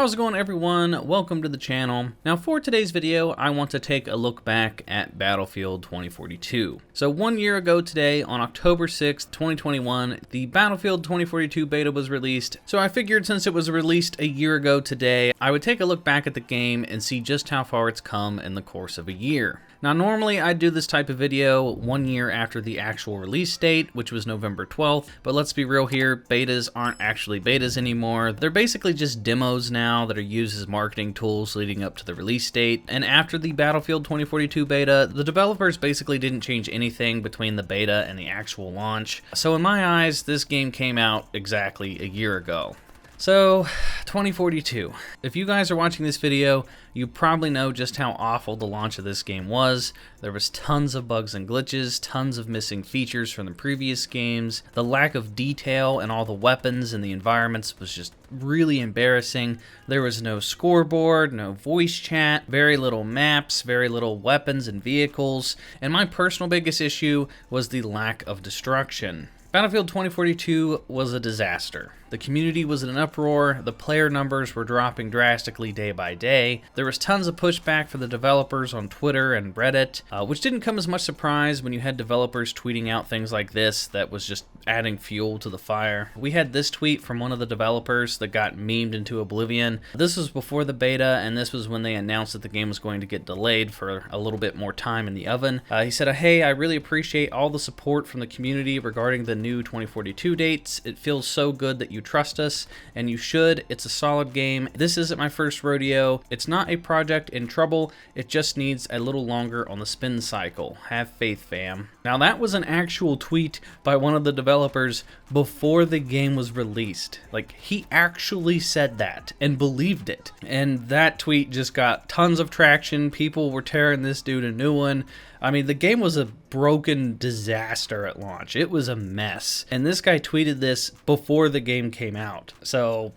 How's it going, everyone? Welcome to the channel. Now for today's video, I want to take a look back at Battlefield 2042. So 1 year ago today, on October 6th, 2021, the Battlefield 2042 beta was released. So I figured since it was released a year ago today, I would take a look back at the game and see just how far it's come in the course of a year. Now normally I'd do this type of video 1 year after the actual release date, which was November 12th, but let's be real here, betas aren't actually betas anymore. They're basically just demos now that are used as marketing tools leading up to the release date. And after the Battlefield 2042 beta, the developers basically didn't change anything between the beta and the actual launch. So in my eyes, this game came out exactly a year ago. So, 2042. If you guys are watching this video, you probably know just how awful the launch of this game was. There was tons of bugs and glitches, tons of missing features from the previous games. The lack of detail in all the weapons and the environments was just really embarrassing. There was no scoreboard, no voice chat, very little maps, very little weapons and vehicles, and my personal biggest issue was the lack of destruction. Battlefield 2042 was a disaster. The community was in an uproar, the player numbers were dropping drastically day by day, there was tons of pushback for the developers on Twitter and Reddit, which didn't come as much surprise when you had developers tweeting out things like this that was just adding fuel to the fire. We had this tweet from one of the developers that got memed into oblivion. This was before the beta, and this was when they announced that the game was going to get delayed for a little bit more time in the oven. He said, "Hey, I really appreciate all the support from the community regarding the new 2042 dates. It feels so good that you trust us, and you should. It's a solid game. This isn't my first rodeo. It's not a project in trouble. It just needs a little longer on the spin cycle. Have faith, fam." Now that was an actual tweet by one of the developers before the game was released. Like, he actually said that and believed it. And that tweet just got tons of traction. People were tearing this dude a new one. I mean, the game was a broken disaster at launch. It was a mess. And this guy tweeted this before the game came out. So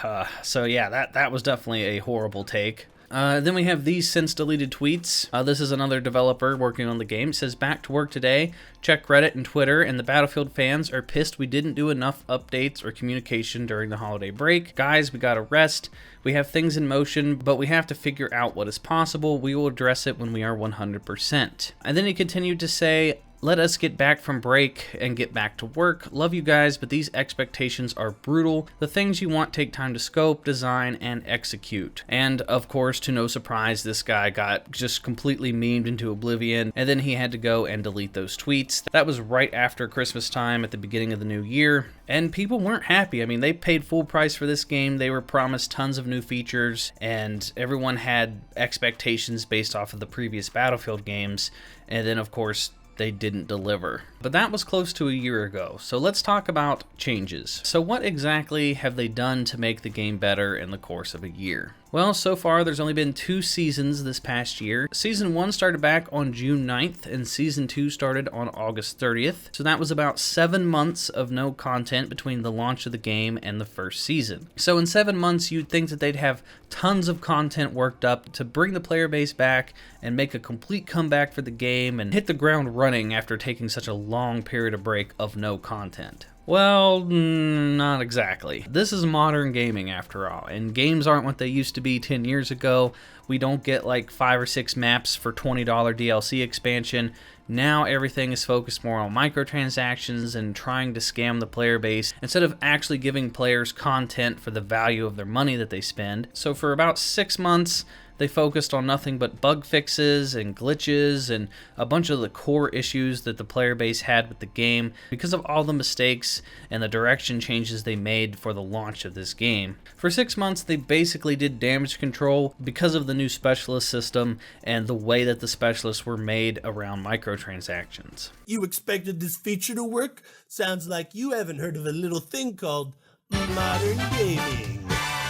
yeah, that was definitely a horrible take. Then we have these since deleted tweets. This is another developer working on the game. It says, "Back to work today. Check Reddit and Twitter, and the Battlefield fans are pissed we didn't do enough updates or communication during the holiday break. Guys, we gotta rest. We have things in motion, but we have to figure out what is possible. We will address it when we are 100%. And then he continued to say, "Let us get back from break and get back to work. Love you guys, but these expectations are brutal. The things you want take time to scope, design, and execute." And of course, to no surprise, this guy got just completely memed into oblivion, and then he had to go and delete those tweets. That was right after Christmas time at the beginning of the new year, and people weren't happy. I mean, they paid full price for this game. They were promised tons of new features, and everyone had expectations based off of the previous Battlefield games, and then of course, they didn't deliver. But that was close to a year ago, so let's talk about changes. So what exactly have they done to make the game better in the course of a year? Well, so far there's only been 2 seasons this past year. Season 1 started back on June 9th, and Season 2 started on August 30th. So that was about 7 months of no content between the launch of the game and the first season. So in 7 months, you'd think that they'd have tons of content worked up to bring the player base back and make a complete comeback for the game and hit the ground running after taking such a long period of break of no content. Well, not exactly. This is modern gaming after all, and games aren't what they used to be 10 years ago. We don't get like 5 or 6 maps for $20 DLC expansion. Now everything is focused more on microtransactions and trying to scam the player base instead of actually giving players content for the value of their money that they spend. So for about 6 months, they focused on nothing but bug fixes and glitches and a bunch of the core issues that the player base had with the game because of all the mistakes and the direction changes they made for the launch of this game. For 6 months, they basically did damage control because of the new specialist system and the way that the specialists were made around microtransactions. You expected this feature to work? Sounds like you haven't heard of a little thing called modern gaming.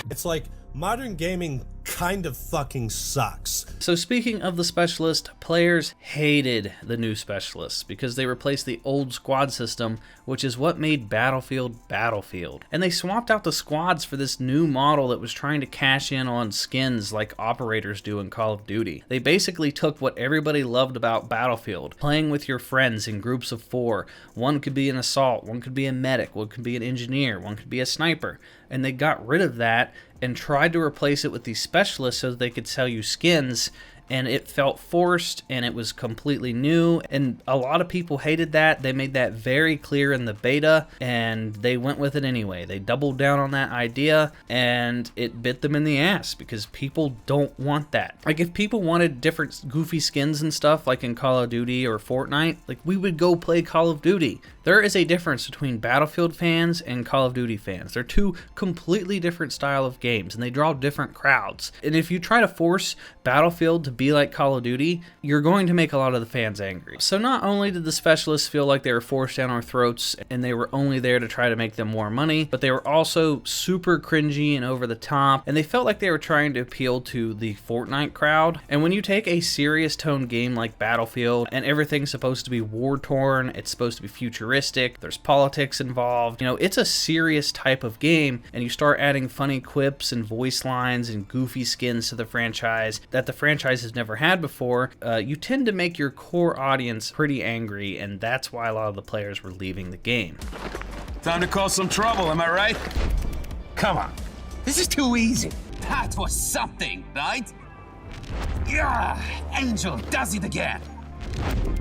It's like modern gaming kind of fucking sucks. So speaking of the specialist, players hated the new specialists because they replaced the old squad system, which is what made Battlefield Battlefield. And they swapped out the squads for this new model that was trying to cash in on skins like operators do in Call of Duty. They basically took what everybody loved about Battlefield, playing with your friends in groups of 4. One could be an assault, one could be a medic, one could be an engineer, one could be a sniper. and they got rid of that and tried to replace it with these specialists so that they could sell you skins. And it felt forced, and it was completely new, and a lot of people hated that. They made that very clear in the beta, and they went with it anyway. They doubled down on that idea, and it bit them in the ass because people don't want that. Like, if people wanted different goofy skins and stuff, like in Call of Duty or Fortnite, like, we would go play Call of Duty. There is a difference between Battlefield fans and Call of Duty fans. They're two completely different style of games, and they draw different crowds. And if you try to force Battlefield to be like Call of Duty, you're going to make a lot of the fans angry. So not only did the specialists feel like they were forced down our throats and they were only there to try to make them more money, but they were also super cringy and over the top, and they felt like they were trying to appeal to the Fortnite crowd. And when you take a serious tone game like Battlefield and everything's supposed to be war-torn, it's supposed to be futuristic, there's politics involved, you know, it's a serious type of game, and you start adding funny quips and voice lines and goofy skins to the franchise that the franchise has never had before, you tend to make your core audience pretty angry, and that's why a lot of the players were leaving the game. Time to cause some trouble, am I right? Come on. This is too easy. That was something, right? Yeah, Angel does it again.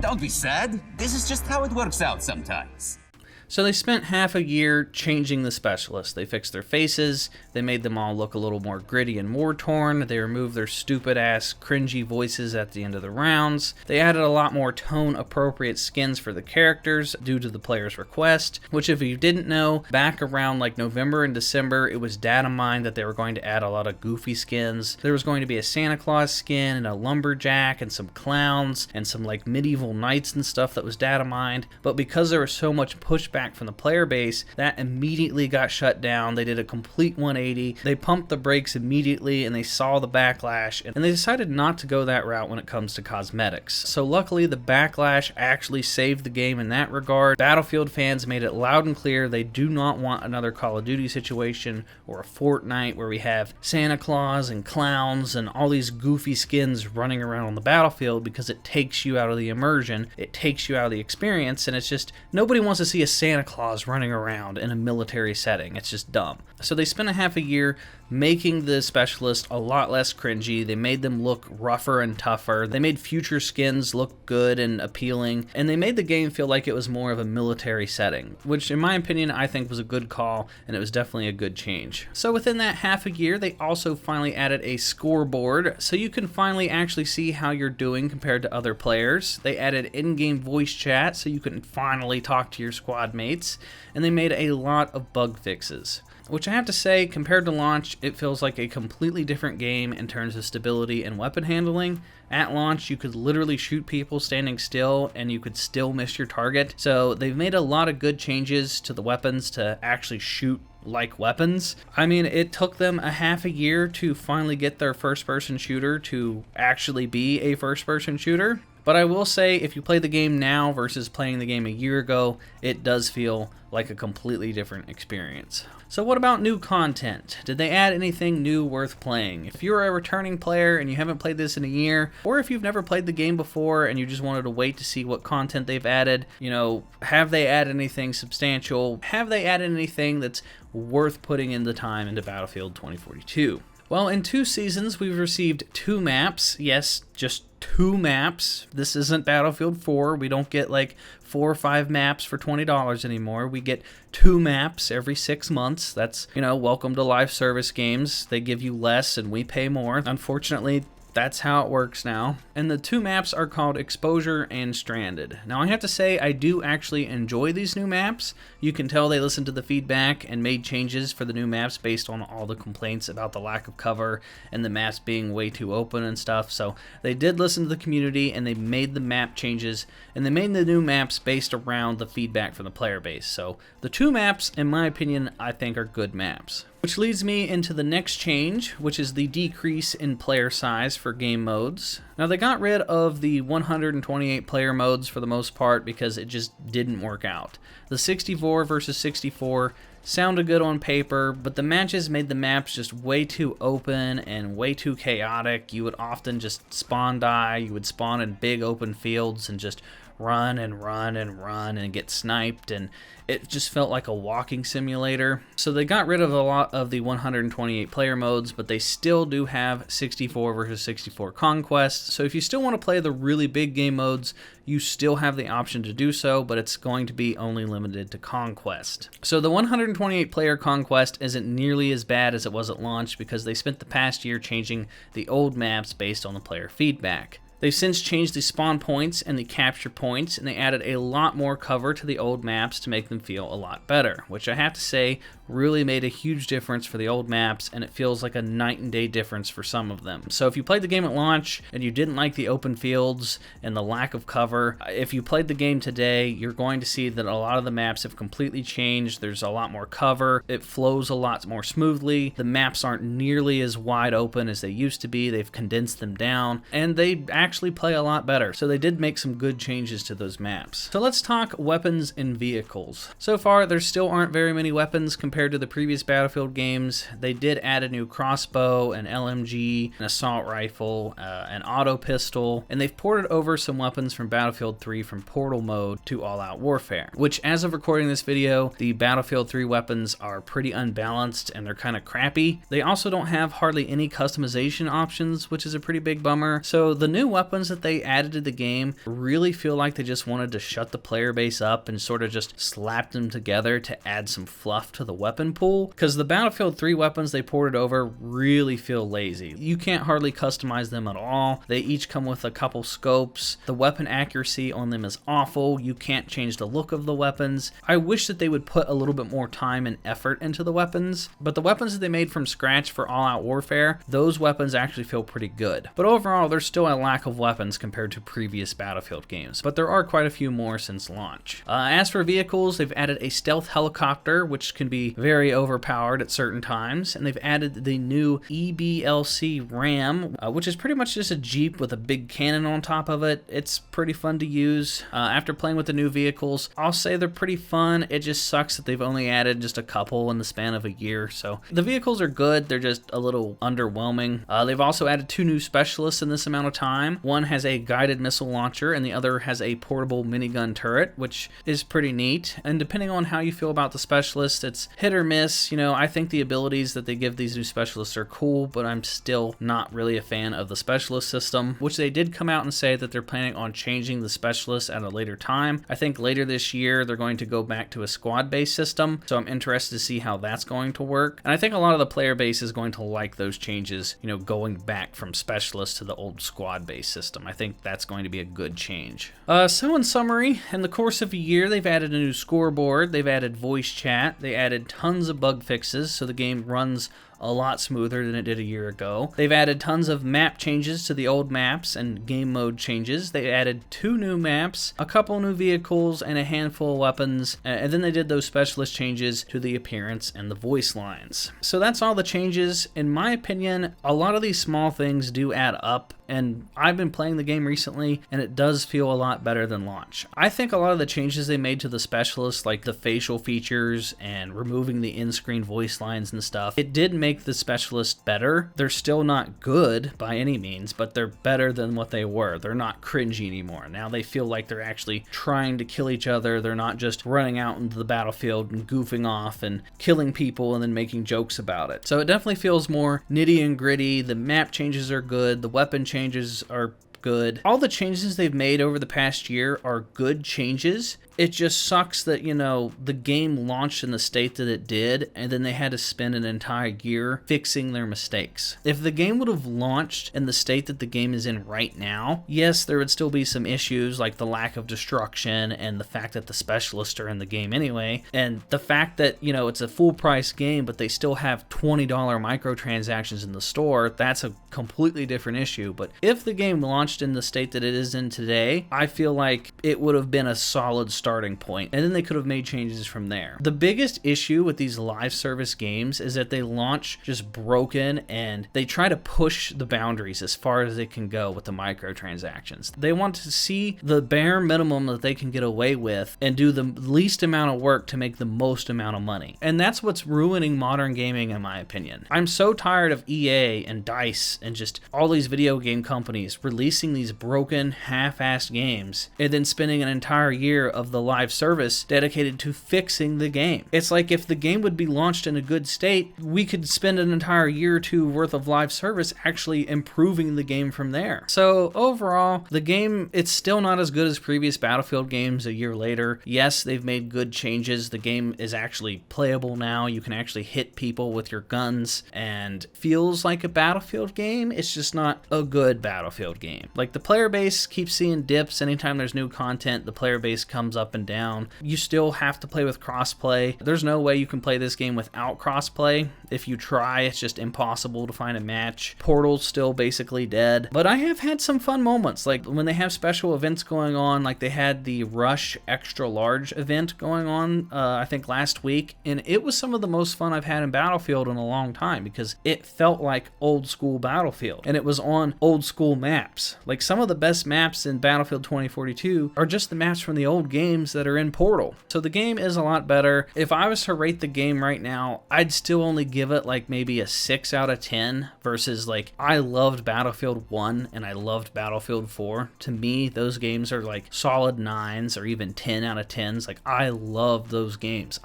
Don't be sad. This is just how it works out sometimes. So they spent half a year changing the specialists. They fixed their faces, they made them all look a little more gritty and war-torn, they removed their stupid-ass, cringy voices at the end of the rounds, they added a lot more tone-appropriate skins for the characters due to the player's request, which if you didn't know, back around like November and December, it was data mined that they were going to add a lot of goofy skins. There was going to be a Santa Claus skin and a lumberjack and some clowns and some like medieval knights and stuff that was data mined, but because there was so much pushback from the player base, that immediately got shut down. They did a complete 180. They pumped the brakes immediately, and they saw the backlash, and they decided not to go that route when it comes to cosmetics. So luckily, the backlash actually saved the game in that regard. Battlefield fans made it loud and clear they do not want another Call of Duty situation or a Fortnite where we have Santa Claus and clowns and all these goofy skins running around on the battlefield, because it takes you out of the immersion, it takes you out of the experience, and it's just, nobody wants to see a Santa Claus running around in a military setting. It's just dumb. So they spent a half a year making the specialist a lot less cringy. They made them look rougher and tougher. They made future skins look good and appealing, and they made the game feel like it was more of a military setting, which in my opinion I think was a good call, and it was definitely a good change. So within that half a year, they also finally added a scoreboard, so you can finally actually see how you're doing compared to other players. They added in-game voice chat, so you can finally talk to your squad mates, and they made a lot of bug fixes, which I have to say, compared to launch, it feels like a completely different game in terms of stability and weapon handling. At launch, you could literally shoot people standing still and you could still miss your target. So they've made a lot of good changes to the weapons to actually shoot like weapons. I mean, it took them a half a year to finally get their first-person shooter to actually be a first-person shooter. But I will say, if you play the game now versus playing the game a year ago, it does feel like a completely different experience. So what about new content? Did they add anything new worth playing? If you're a returning player and you haven't played this in a year, or if you've never played the game before and you just wanted to wait to see what content they've added, you know, have they added anything substantial? Have they added anything that's worth putting in the time into Battlefield 2042? Well, in 2 seasons, we've received 2 maps. Yes, just 2 maps. This isn't Battlefield 4. We don't get like 4 or 5 maps for $20 anymore. We get 2 maps every 6 months. That's, you know, welcome to live service games. They give you less and we pay more. Unfortunately, that's how it works now. And the 2 maps are called Exposure and Stranded. Now I have to say, I do actually enjoy these new maps. You can tell they listened to the feedback and made changes for the new maps based on all the complaints about the lack of cover and the maps being way too open and stuff. So they did listen to the community and they made the map changes, and they made the new maps based around the feedback from the player base. So the 2 maps, in my opinion, I think are good maps. Which leads me into the next change, which is the decrease in player size for game modes. Now they got rid of the 128 player modes for the most part because it just didn't work out. The 64 versus 64 sounded good on paper, but the matches made the maps just way too open and way too chaotic. You would often just spawn die, you would spawn in big open fields and just run and run and run and get sniped, and it just felt like a walking simulator. So they got rid of a lot of the 128 player modes, but they still do have 64 versus 64 conquest. So if you still want to play the really big game modes, you still have the option to do so, but it's going to be only limited to conquest. So the 128 player conquest isn't nearly as bad as it was at launch because they spent the past year changing the old maps based on the player feedback. They've since changed the spawn points and the capture points, and they added a lot more cover to the old maps to make them feel a lot better, which I have to say really made a huge difference for the old maps, and it feels like a night and day difference for some of them. So if you played the game at launch and you didn't like the open fields and the lack of cover, if you played the game today, you're going to see that a lot of the maps have completely changed. There's a lot more cover. It flows a lot more smoothly. The maps aren't nearly as wide open as they used to be. They've condensed them down, and they actually play a lot better. So they did make some good changes to those maps. So let's talk weapons and vehicles. So far, there still aren't very many weapons compared to the previous Battlefield games. They did add a new crossbow, an LMG, an assault rifle, an auto pistol, and they've ported over some weapons from Battlefield 3 from Portal mode to All Out Warfare, which as of recording this video, the Battlefield 3 weapons are pretty unbalanced and they're kind of crappy. They also don't have hardly any customization options, which is a pretty big bummer. So the new weapons that they added to the game really feel like they just wanted to shut the player base up and sort of just slap them together to add some fluff to the weapon pool, because the Battlefield 3 weapons they ported over really feel lazy. You can't hardly customize them at all. They each come with a couple scopes. The weapon accuracy on them is awful. You can't change the look of the weapons. I wish that they would put a little bit more time and effort into the weapons, but the weapons that they made from scratch for All Out Warfare, those weapons actually feel pretty good. But overall, there's still a lack of weapons compared to previous Battlefield games, but there are quite a few more since launch. As for vehicles, they've added a stealth helicopter, which can be very overpowered at certain times, and they've added the new EBLC Ram, which is pretty much just a Jeep with a big cannon on top of it. It's pretty fun to use. After playing with the new vehicles, I'll say they're pretty fun. It just sucks that they've only added just a couple in the span of a year. So the vehicles are good, they're just a little underwhelming. They've also added 2 new specialists in this amount of time. One has a guided missile launcher and the other has a portable minigun turret, which is pretty neat. And depending on how you feel about the specialist, it's hit or miss. You know, I think the abilities that they give these new specialists are cool, but I'm still not really a fan of the specialist system, which they did come out and say that they're planning on changing the specialists at a later time. I think later this year they're going to go back to a squad-based system, so I'm interested to see how that's going to work. And I think a lot of the player base is going to like those changes, you know, going back from specialists to the old squad-based system. I think that's going to be a good change. So in summary, in the course of a year, they've added a new scoreboard, they've added voice chat, they added tons of bug fixes so the game runs a lot smoother than it did a year ago. They've added tons of map changes to the old maps and game mode changes. They added 2 new maps, a couple new vehicles, and a handful of weapons, and then they did those specialist changes to the appearance and the voice lines. So that's all the changes. In my opinion, a lot of these small things do add up, and I've been playing the game recently, and it does feel a lot better than launch. I think a lot of the changes they made to the specialists, like the facial features and removing the in-screen voice lines and stuff, it did make the specialists better. They're still not good by any means, but they're better than what they were. They're not cringy anymore. Now they feel like they're actually trying to kill each other. They're not just running out into the battlefield and goofing off and killing people and then making jokes about it. So it definitely feels more nitty and gritty. The map changes are good. The weapon changes are good. All the changes they've made over the past year are good changes. It just sucks that, you know, the game launched in the state that it did, and then they had to spend an entire year fixing their mistakes. If the game would have launched in the state that the game is in right now, yes, there would still be some issues like the lack of destruction and the fact that the specialists are in the game anyway, and the fact that, you know, it's a full price game, but they still have $20 microtransactions in the store. That's a completely different issue. But if the game launched in the state that it is in today, I feel like it would have been a solid starting point, and then they could have made changes from there. The biggest issue with these live service games is that they launch just broken, and they try to push the boundaries as far as they can go with the microtransactions. They want to see the bare minimum that they can get away with and do the least amount of work to make the most amount of money. And that's what's ruining modern gaming, in my opinion. I'm so tired of EA and DICE and just all these video game companies releasing releasing these broken, half-assed games and then spending an entire year of the live service dedicated to fixing the game. It's like if the game would be launched in a good state, we could spend an entire year or two worth of live service actually improving the game from there. So overall, the game, it's still not as good as previous Battlefield games a year later. Yes, they've made good changes. The game is actually playable now. You can actually hit people with your guns and feels like a Battlefield game. It's just not a good Battlefield game. Like, the player base keeps seeing dips anytime there's new content. The player base comes up and down. You still have to play with crossplay. There's no way you can play this game without crossplay. If you try, it's just impossible to find a match. Portal's still basically dead. But I have had some fun moments, like when they have special events going on, like they had the Rush Extra Large event going on, I think last week, and it was some of the most fun I've had in Battlefield in a long time because it felt like old school Battlefield, and it was on old school maps. Like, some of the best maps in Battlefield 2042 are just the maps from the old games that are in Portal. So the game is a lot better. If I was to rate the game right now, I'd still only give it like maybe a 6 out of 10 versus, like, I loved Battlefield 1 and I loved Battlefield 4. To me, those games are like solid 9s or even 10 out of 10s. Like, I love those games.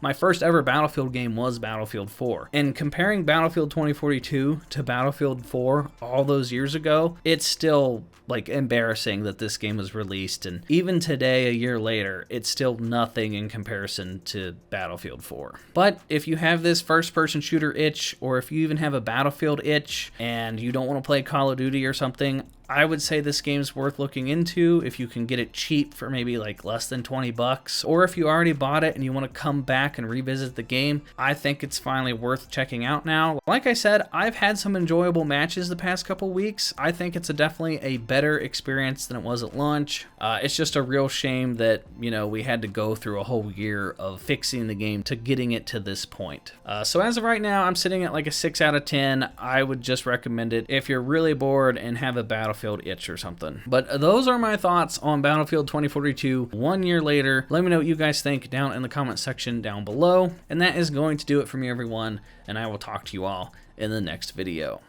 My first ever Battlefield game was Battlefield 4. And comparing Battlefield 2042 to Battlefield 4 all those years ago, it's still like embarrassing that this game was released, and even today, a year later, it's still nothing in comparison to Battlefield 4. But if you have this first-person shooter itch, or if you even have a Battlefield itch and you don't want to play Call of Duty or something, I would say this game's worth looking into if you can get it cheap for maybe like less than 20 bucks. Or if you already bought it and you want to come back and revisit the game, I think it's finally worth checking out now. Like I said, I've had some enjoyable matches the past couple weeks. I think it's definitely a better experience than it was at launch. It's just a real shame that, you know, we had to go through a whole year of fixing the game to getting it to this point. So as of right now, I'm sitting at like a 6 out of 10. I would just recommend it if you're really bored and have a Battlefield itch or something. But those are my thoughts on Battlefield 2042 1 year later. Let me know what you guys think down in the comment section down below. And that is going to do it for me, everyone, and I will talk to you all in the next video.